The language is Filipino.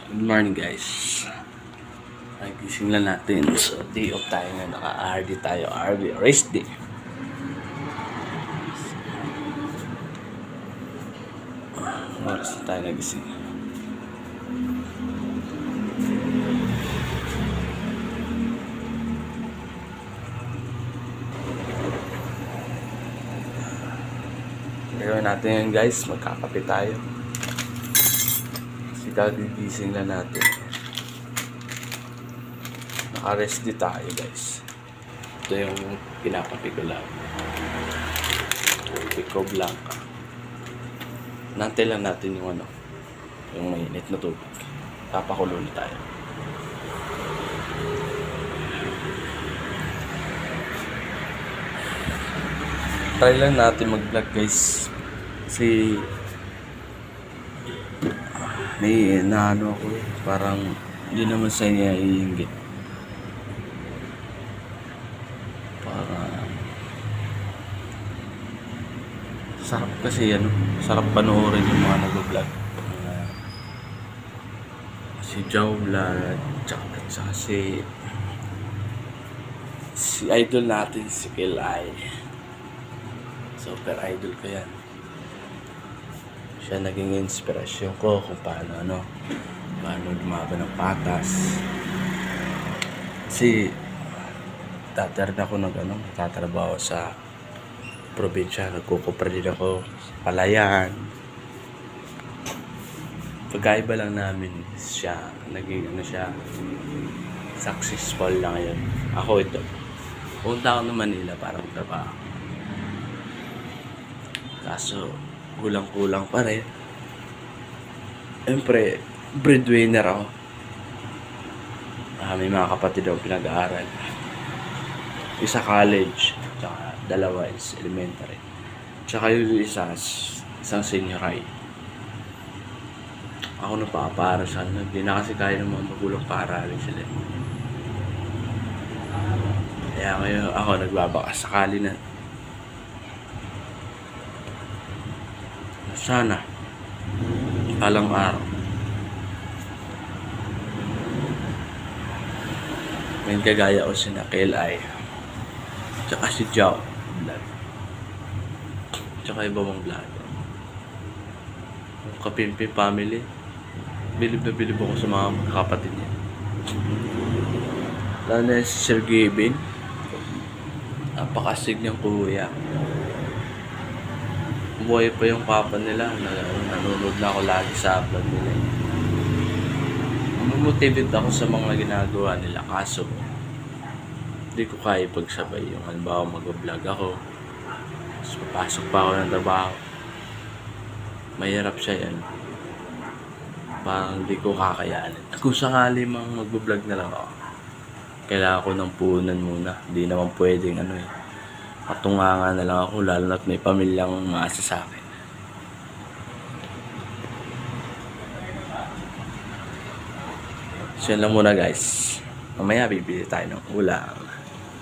Good morning guys. Nagising lang natin. So day off tayo na, naka-RD tayo. RD, rest day. Oras na tayo nagising. Gawin natin yun guys, magkakape tayo. Kasi kagigising lang natin. Naka-rest day tayo guys. Ito yung pinakape ko lang. Pico Blanca. Nantay lang natin yung yung mainit na tubig. Papakulo na tayo. Try lang natin mag-vlog guys. Kasi may naano ako parang hindi naman sa niya iinggit. Sarap kasi sarap panoorin yung mga nag-vlog. Si Joe Vlog, tsaka si idol natin, si Kilay. Super idol ko yan. Siya naging inspirasyon ko kung paano lumaban ng patas. Kasi dati rin ako nagtatrabaho sa probinsya, nagkukupra din ako sa Palayan. Pagkaiba lang namin siya, naging successful lang ngayon. Ako ito, punta ako ng Manila para magtrabaho. Kaso, kulang-kulang pa rin. Siyempre, breadwinner ako. May mga kapatid ako pinag-aaral. Isa college, tsaka dalawa is elementary. Tsaka yung isang senior high. Ako nagpapaaral sa hindi na kasi kaya ng mga magulang paaralin sila. Kaya ngayon ako nagbabakas sakali na. Sana palang araw may kagaya o sina Kelay tsaka si Joe Vlog tsaka iba mong vlog yung Kapimpi family. Bilib na bilib ako sa mga kapatid niya, lalo na si Sir Gavin. Napakasig niyang kuya. Buhay pa yung papa nila. Nanonood na ako lagi sa vlog nila. Motivate ako sa mga ginagawa nila. Kaso hindi ko kaya pagsabay. Yung halimbawa mag-vlog ako, tapos papasok pa ako ng trabaho. Mahirap siya yan. Parang hindi ko kakayanin. Kung sakali mang mag-vlog na lang ako, kailangan ko ng puhunan muna. Hindi naman pwedeng patunganga na lang ako, lalo na't may pamilyang umaasa sa akin. So yan lang muna guys. Mamaya bibili tayo ng ulam.